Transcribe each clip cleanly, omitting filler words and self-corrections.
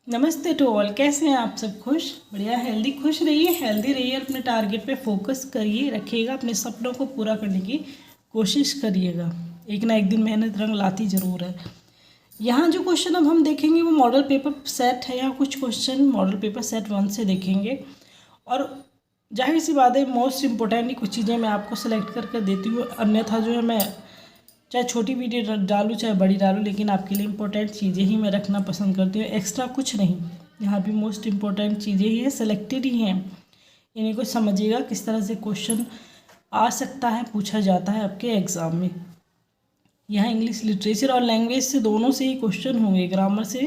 नमस्ते to all. कैसे हैं आप सब? खुश, बढ़िया, हेल्दी, खुश रहिए, हेल्दी रहिए, अपने टारगेट पे फोकस करिए, रखिएगा, अपने सपनों को पूरा करने की कोशिश करिएगा। एक ना एक दिन मेहनत रंग लाती ज़रूर है। यहाँ जो क्वेश्चन अब हम देखेंगे वो मॉडल पेपर सेट है। यहाँ कुछ क्वेश्चन मॉडल पेपर सेट 1 से देखेंगे और जाहिर सी बात है मोस्ट इम्पोर्टेंट कुछ चीज़ें मैं आपको सेलेक्ट करके देती हूँ, अन्यथा जो है मैं चाहे छोटी वीडियो डालूँ चाहे बड़ी डालूँ, लेकिन आपके लिए इम्पोर्टेंट चीज़ें ही मैं रखना पसंद करती हूँ, एक्स्ट्रा कुछ नहीं। यहाँ भी मोस्ट इम्पोर्टेंट चीज़ें ही हैं, सेलेक्टेड ही हैं। इन्हीं को समझिएगा किस तरह से क्वेश्चन आ सकता है, पूछा जाता है आपके एग्ज़ाम में। यहाँ इंग्लिश लिटरेचर और लैंग्वेज से दोनों से ही क्वेश्चन होंगे, ग्रामर से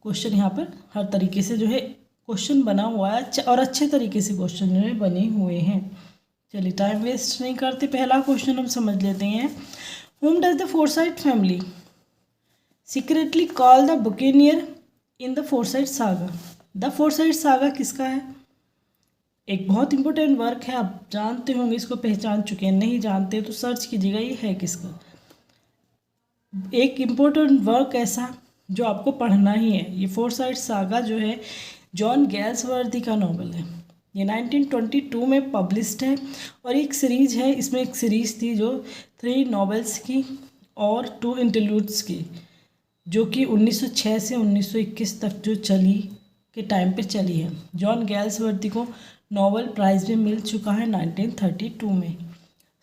क्वेश्चन यहाँ पर हर तरीके से जो है क्वेश्चन बना हुआ है और अच्छे तरीके से क्वेश्चन जो है बने हुए हैं। चलिए टाइम वेस्ट नहीं करते, पहला क्वेश्चन हम समझ लेते हैं। Whom does the Forsyte family secretly call the buccaneer in the Forsyte saga? The Forsyte saga किसका है? एक बहुत इंपॉर्टेंट वर्क है, आप जानते होंगे, इसको पहचान चुके हैं, नहीं जानते तो सर्च कीजिएगा ये है किसका। एक इम्पोर्टेंट वर्क ऐसा जो आपको पढ़ना ही है। ये फोरसाइट सागा जो है जॉन गैल्सवर्दी का नॉवल है। ये 1922 में पब्लिश्ड है और एक सीरीज़ है। इसमें एक सीरीज़ थी जो 3 नॉवेल्स की और 2 इंटरल्यूड्स की, जो कि 1906 से 1921 तक जो चली के टाइम पे चली है। जॉन गैल्सवर्दी को नोबेल प्राइज़ भी मिल चुका है 1932 में।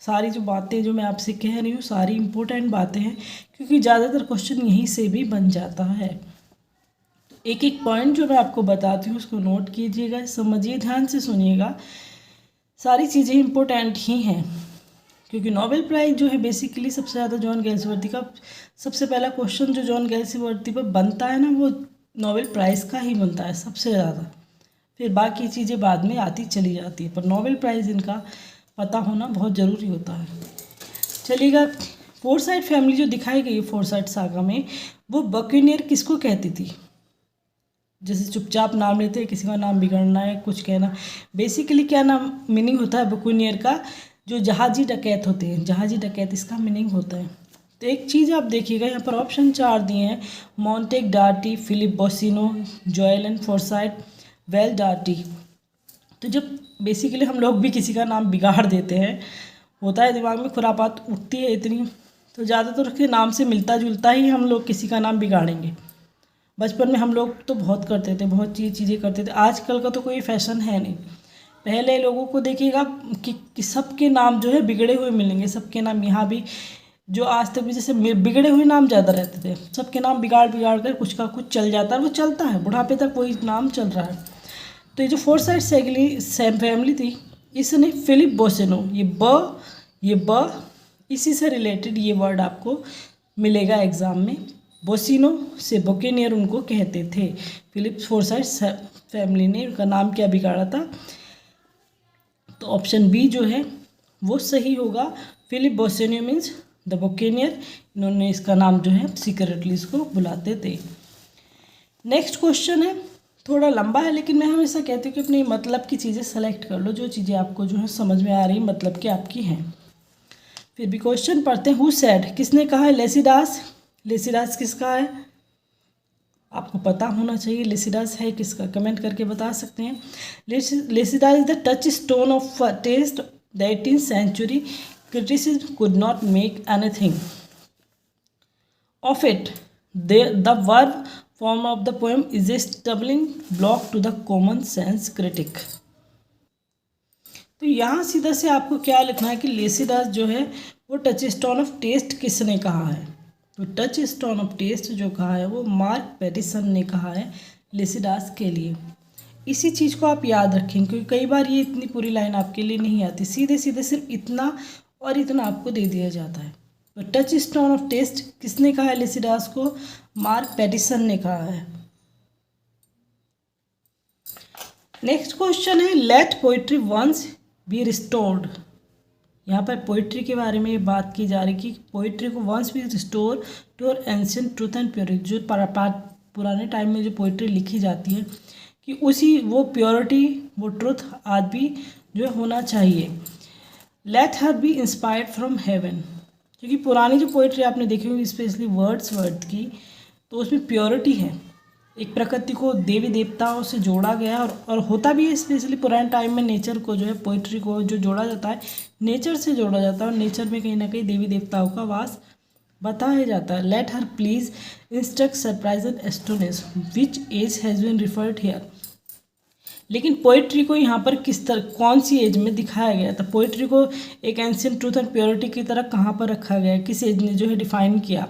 सारी जो बातें जो मैं आपसे कह रही हूँ सारी इम्पोर्टेंट बातें हैं, क्योंकि ज़्यादातर क्वेश्चन यहीं से भी बन जाता है। एक एक पॉइंट जो मैं आपको बताती हूँ उसको नोट कीजिएगा, समझिए, ध्यान से सुनिएगा। सारी चीज़ें इम्पोर्टेंट ही हैं, क्योंकि नोबेल प्राइज़ जो है बेसिकली सबसे ज़्यादा जॉन गैल्सवर्दी का सबसे पहला क्वेश्चन जो जॉन गैल्सवर्दी पर बनता है ना, वो नोबेल प्राइज़ का ही बनता है सबसे ज़्यादा। फिर बाकी चीज़ें बाद में आती चली जाती है, पर नोबेल प्राइज़ इनका पता होना बहुत ज़रूरी होता है। चलिएगा, फोरसाइट फैमिली जो दिखाई गई है फोरसाइट सागा में, वो बक्यूनियर किसको कहती थी? जैसे चुपचाप नाम लेते हैं, किसी का नाम बिगड़ना है, कुछ कहना, बेसिकली क्या नाम मीनिंग होता है बक्यूनियर का? जो जहाजी डकैत होते हैं, जहाजी डकैत इसका मीनिंग होता है। तो एक चीज़ आप देखिएगा, यहाँ पर ऑप्शन 4 दिए हैं, Montague Dartie, Philip Bosinney, Joel and Forsyte, Val Dartie. तो जब बेसिकली हम लोग भी किसी का नाम बिगाड़ देते हैं, होता है दिमाग में खुरापात उठती है इतनी, तो ज़्यादातर उसके नाम से मिलता जुलता ही हम लोग किसी का नाम बिगाड़ेंगे। बचपन में हम लोग तो बहुत करते थे, बहुत चीज़ें करते थे। आजकल का तो कोई फैशन है नहीं। पहले लोगों को देखिएगा कि सबके नाम जो है बिगड़े हुए मिलेंगे, सबके नाम यहाँ भी जो आज तक भी जैसे बिगड़े हुए नाम ज़्यादा रहते थे, सबके नाम बिगाड़ बिगाड़ कर कुछ का कुछ चल जाता है, वो चलता है, बुढ़ापे तक वही नाम चल रहा है। तो ये जो फोरसाइट फैमिली थी, इसने फिलिप बोसेनो, ये ब इसी से रिलेटेड ये वर्ड आपको मिलेगा एग्ज़ाम में। बोसिनो से बुकेनियर उनको कहते थे। फिलिप फोरसाइट फैमिली ने उनका नाम क्या बिगाड़ा था? तो ऑप्शन बी जो है वो सही होगा। फिलिप बोसेनियो मीन्स द बुकेनियर, इन्होंने इसका नाम जो है सीक्रेटली इसको बुलाते थे। नेक्स्ट क्वेश्चन है, थोड़ा लंबा है, लेकिन मैं हमेशा कहती हूँ कि अपने मतलब की चीज़ें सेलेक्ट कर लो, जो चीज़ें आपको जो है समझ में आ रही मतलब कि आपकी हैं। फिर भी क्वेश्चन पढ़ते हैं। हु सेड, किसने कहा है लेसिडास? लेसिडास किसका है? आपको पता होना चाहिए लेसिडास है किसका, कमेंट करके बता सकते हैं। Lycidas is the touchstone of test the 18th century. Criticism could not make anything of it. The verb form of the poem is a stumbling block to the common sense critic. तो यहाँ सीधा से आपको क्या लिखना है कि लेसिडास जो है वो टच स्टोन ऑफ टेस्ट किसने कहा है? तो टच स्टोन ऑफ टेस्ट जो कहा है वो मार्क पैटिसन ने कहा है लेसिडास के लिए। इसी चीज़ को आप याद रखें, क्योंकि कई बार ये इतनी पूरी लाइन आपके लिए नहीं आती, सीधे सीधे सिर्फ इतना और इतना आपको दे दिया जाता है। तो टच स्टोन ऑफ टेस्ट किसने कहा है लेसिडास को? मार्क पैटिसन ने कहा है। नेक्स्ट क्वेश्चन है, let poetry once be restored. यहाँ पर पोइट्री के बारे में बात की जा रही कि पोइट्री को वंस बी रिस्टोर टू और एंशिएंट ट्रूथ एंड प्योरिटी। जो पुराने टाइम में जो पोइट्री लिखी जाती है कि उसी वो प्योरिटी वो ट्रूथ आज भी जो होना चाहिए। Let her B inspired from heaven, क्योंकि पुरानी जो पोइट्री आपने देखी होगी स्पेशली वर्ड्सवर्थ की, तो उसमें प्योरिटी है, एक प्रकृति को देवी देवताओं से जोड़ा गया है और होता भी है, स्पेशली पुराने टाइम में नेचर को जो है, पोइट्री को जो जोड़ा जाता है नेचर से जोड़ा जाता है और नेचर में कहीं ना कहीं देवी देवताओं का वास बताया जाता है। Let her please instruct surprise and astonish which age has been referred here. लेकिन पोइट्री को यहाँ पर किस तरह, कौन सी एज में दिखाया गया था? पोइट्री को एक एंशिएंट ट्रूथ एंड प्योरिटी की तरह कहाँ पर रखा गया है, किस एज ने जो है डिफाइन किया?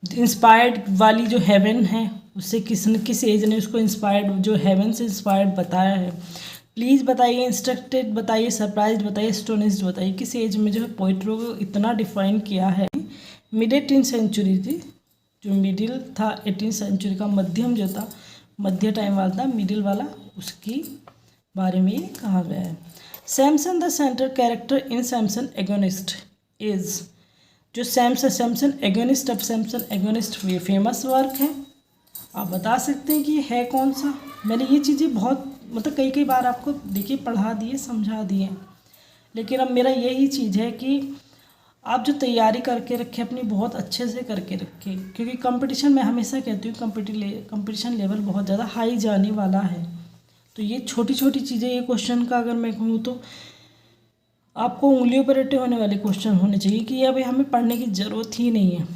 इंस्पायर्ड वाली जो हेवन है उससे किस एज ने उसको इंस्पायर्ड, जो हेवन से इंस्पायर्ड बताया है? प्लीज़ बताइए, इंस्ट्रक्टेड बताइए, सरप्राइज बताइए, एस्टोनिश्ड बताइए, किस एज में जो है पोइट्री को इतना डिफाइन किया है? मिड 18th सेंचुरी थी, जो मिडिल था 18th सेंचुरी का, मध्यम जो था, मध्य टाइम वाला था, मिडिल वाला, उसकी बारे में कहा गया है। Samson the central character in Samson agonist is, जो सैमसन एगोनिस्ट, अब सैमसन एगोनिस्ट ये फेमस वर्क है, आप बता सकते हैं कि ये है कौन सा? मैंने ये चीज़ें बहुत मतलब कई बार आपको देखिए पढ़ा दिए, समझा दिए, लेकिन अब मेरा यही चीज़ है कि आप जो तैयारी करके रखें अपनी, बहुत अच्छे से करके रखें, क्योंकि कंपटीशन मैं हमेशा कहती हूँ कंपटीशन लेवल बहुत ज़्यादा हाई जाने वाला है। तो ये छोटी छोटी चीज़ें, ये क्वेश्चन का अगर मैं कहूँ तो आपको उंगलियों पर रटे होने वाले क्वेश्चन होने चाहिए कि अभी हमें पढ़ने की ज़रूरत ही नहीं है।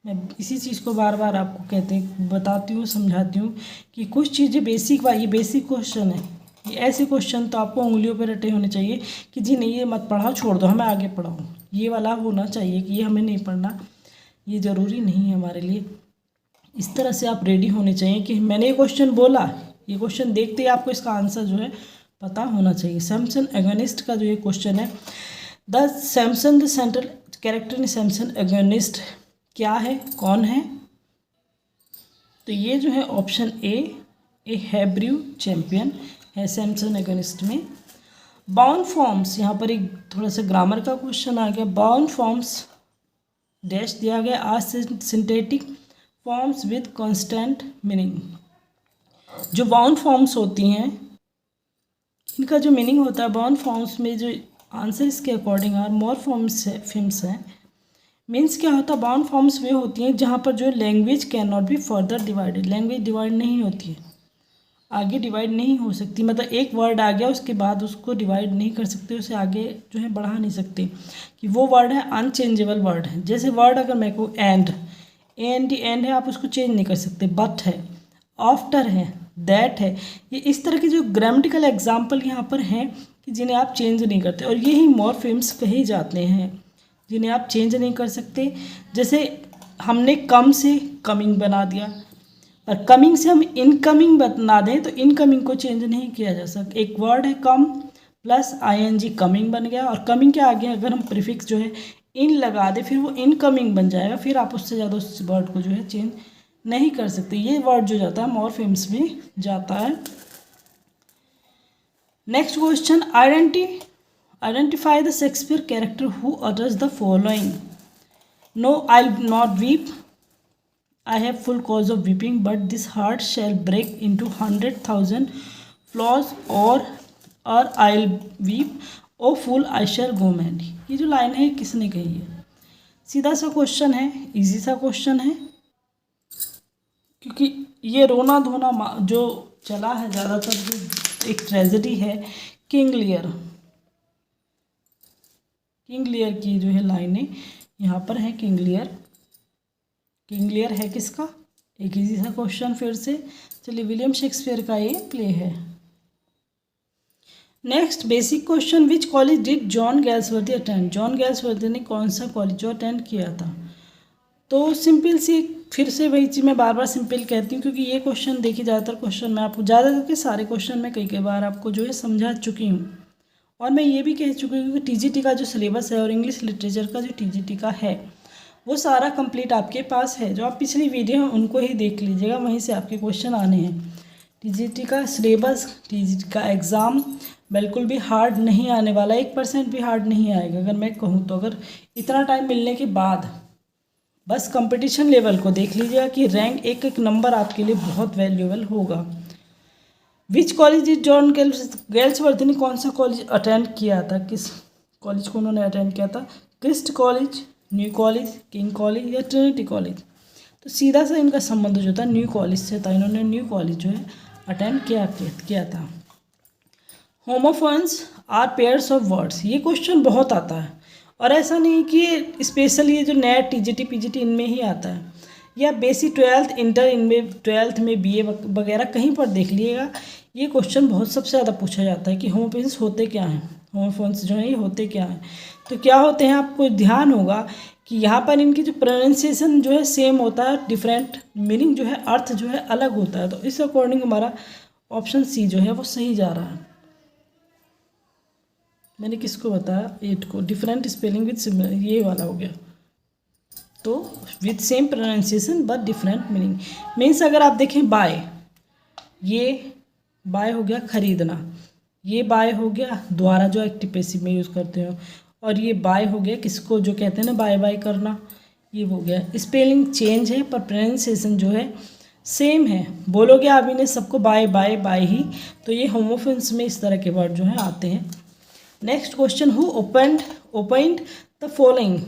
मैं इसी चीज़ को बार बार आपको बताती हूँ, समझाती हूँ कि कुछ चीज़ें बेसिक, ये बेसिक क्वेश्चन है, ये ऐसे क्वेश्चन तो आपको उंगलियों पर रटे होने चाहिए कि जी नहीं ये मत पढ़ाओ, छोड़ दो, हमें आगे पढ़ाओ, ये वाला होना चाहिए कि ये हमें नहीं पढ़ना, ये ज़रूरी नहीं है हमारे लिए। इस तरह से आप रेडी होने चाहिए कि मैंने ये क्वेश्चन बोला, ये क्वेश्चन देखते ही आपको इसका आंसर जो है पता होना चाहिए। सैमसन एगोनिस्ट का जो ये क्वेश्चन है, the Samson the central character in Samson agonist क्या है, कौन है? तो ये जो है ऑप्शन ए हैब्रू चैंपियन है सैमसन एगोनिस्ट में। बाउंड फॉर्म्स, यहाँ पर एक थोड़ा सा ग्रामर का क्वेश्चन आ गया। बाउंड फॉर्म्स डैश दिया गया, are synthetic forms with constant meaning. जो बाउंड फॉर्म्स होती हैं इनका जो मीनिंग होता है, बाउंड फॉर्म्स में जो आंसर इसके अकॉर्डिंग आर मोर फॉर्म्स हैं। मीन्स क्या होता है, बाउंड फॉर्म्स वे होती हैं जहाँ पर जो language can not be further divided, language divide नहीं होती है, आगे डिवाइड नहीं हो सकती, मतलब एक वर्ड आ गया उसके बाद उसको डिवाइड नहीं कर सकते, उसे आगे जो है बढ़ा नहीं सकते, कि वो वर्ड है अनचेंजेबल वर्ड है। जैसे वर्ड अगर मैं कहूँ एंड, एंड है, आप उसको चेंज नहीं कर सकते। बट है, आफ्टर है, दैट है, ये इस तरह के जो ग्रामेटिकल एग्जाम्पल यहाँ पर हैं कि जिन्हें आप चेंज नहीं करते, और यही मॉर्फेम्स कहे जाते हैं जिन्हें आप चेंज नहीं कर सकते। जैसे हमने कम से कमिंग बना दिया, और कमिंग से हम इनकमिंग बना दें तो इनकमिंग को चेंज नहीं किया जा सकता। एक वर्ड है कम प्लस आईएनजी, कमिंग बन गया, और कमिंग के आगे अगर हम प्रीफिक्स जो है इन लगा दें फिर वो इनकमिंग बन जाएगा, फिर आप उससे ज़्यादा उस वर्ड को जो है चेंज नहीं कर सकते। ये वर्ड जो जाता है मॉर्फेम्स में जाता है। Next question, identify the Shakespeare character who utters the following. No I will not weep, I have full cause of weeping, but this heart shall break into 100,000 flaws, or I'll weep, oh fool I shall go mad। ये जो line है किसने कही है? सीधा सा question है, easy सा क्वेश्चन है, क्योंकि ये रोना धोना जो चला है ज़्यादातर, जो एक ट्रेजेडी है, किंग लियर की जो है लाइनें यहाँ पर है। किंग लियर है किसका? एक इजी सा क्वेश्चन फिर से। चलिए, विलियम शेक्सपियर का ये प्ले है। Next basic question, which college did John Galsworthy attend? John Galsworthy ने कौन सा कॉलेज जो अटेंड किया था? तो सिंपल सी, फिर से वही चीज़ मैं बार बार सिंपल कहती हूँ, क्योंकि ये क्वेश्चन देखिए ज़्यादातर क्वेश्चन मैं आपको, ज़्यादा करके सारे क्वेश्चन मैं कई बार आपको जो है समझा चुकी हूँ, और मैं ये भी कह चुकी हूँ कि टीजीटी का जो सिलेबस है और इंग्लिश लिटरेचर का जो टीजीटी का है वो सारा कंप्लीट आपके पास है। जो आप पिछली वीडियो हैं उनको ही देख लीजिएगा, वहीं से आपके क्वेश्चन आने हैं। टीजीटी का सिलेबस, टीजीटी का एग्ज़ाम बिल्कुल भी हार्ड नहीं आने वाला, 1% भी हार्ड नहीं आएगा अगर मैं कहूँ तो। अगर इतना टाइम मिलने के बाद बस कंपटीशन लेवल को देख लीजिएगा कि रैंक एक एक नंबर आपके लिए बहुत वैल्यूएबल होगा। Which college is John Galsworthy ने कौन सा कॉलेज अटेंड किया था? किस कॉलेज को उन्होंने अटेंड किया था? Christ college, new college, king college या ट्रिनिटी कॉलेज? तो सीधा सा इनका संबंध जो था न्यू कॉलेज से था, इन्होंने न्यू कॉलेज जो है अटेंड किया था। Homophones are pairs of words, ये क्वेश्चन बहुत आता है और ऐसा नहीं कि स्पेशली ये जो नेट टीजीटी पीजीटी इनमें ही आता है, या बेसिक 12th इंटर इनमें 12th में बीए वगैरह कहीं पर देख लीजिएगा, ये क्वेश्चन बहुत सबसे ज़्यादा पूछा जाता है कि होमोफोन्स होते क्या हैं, होमोफोन्स जो हैं ये होते क्या हैं। तो क्या होते हैं, आपको ध्यान होगा कि यहाँ पर इनकी जो प्रोनाउंसिएशन जो है सेम होता है, डिफरेंट मीनिंग जो है, अर्थ जो है अलग होता है। तो इस अकॉर्डिंग हमारा ऑप्शन सी जो है वो सही जा रहा है। मैंने किसको बताया, 8 को, डिफरेंट स्पेलिंग विद सिमिलर, ये वाला हो गया। तो with same pronunciation but different meaning means अगर आप देखें बाय, ये बाय हो गया खरीदना, ये बाय हो गया द्वारा जो एक्टिव पैसिव में यूज़ करते हो, और ये बाय हो गया किसको जो कहते हैं ना बाय बाय करना, ये हो गया। स्पेलिंग चेंज है पर प्रोनाउंसिएशन जो है सेम है। बोलोगे आप इन्हें सबको बाय बाय बाय ही, तो ये होमोफोन्स में इस तरह के वर्ड जो है आते हैं। Next question, who opened the following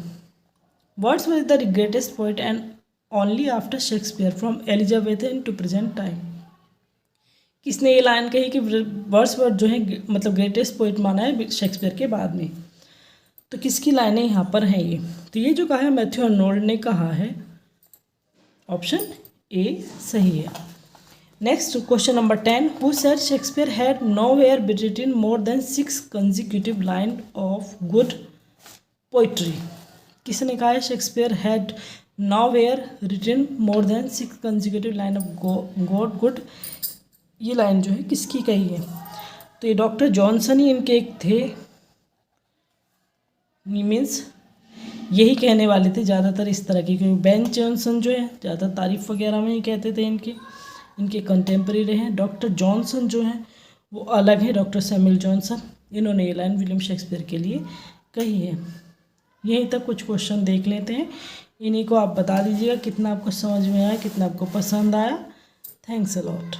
words with the greatest poet and only after Shakespeare from Elizabethan to present time. किसने ये लाइन कही कि वर्ड्सवर्थ जो है मतलब ग्रेटेस्ट पोइट माना है शेक्सपियर के बाद में। तो किसकी लाइनें यहाँ पर हैं ये, तो ये जो कहा है मैथ्यू अर्नोल्ड ने कहा है, ऑप्शन ए सही है। Next question number 10, who said Shakespeare had nowhere written more than 6 consecutive line of good poetry. किसने कहा है Shakespeare had nowhere written more than 6 consecutive line of good, ये लाइन जो है किसकी कही है, तो ये डॉक्टर जॉनसन ही इनके एक थे, मीन्स यही कहने वाले थे ज़्यादातर इस तरह की, क्योंकि बेन जॉनसन जो है ज़्यादा तारीफ वगैरह में ही कहते थे, इनके कंटेम्प्रेरी हैं। डॉक्टर जॉनसन जो हैं वो अलग है, डॉक्टर सैमुअल जॉनसन, इन्होंने ये लाइन विलियम शेक्सपियर के लिए कही है। यहीं तक कुछ क्वेश्चन देख लेते हैं, इन्हीं को आप बता दीजिएगा कितना आपको समझ में आया, कितना आपको पसंद आया। Thanks a lot.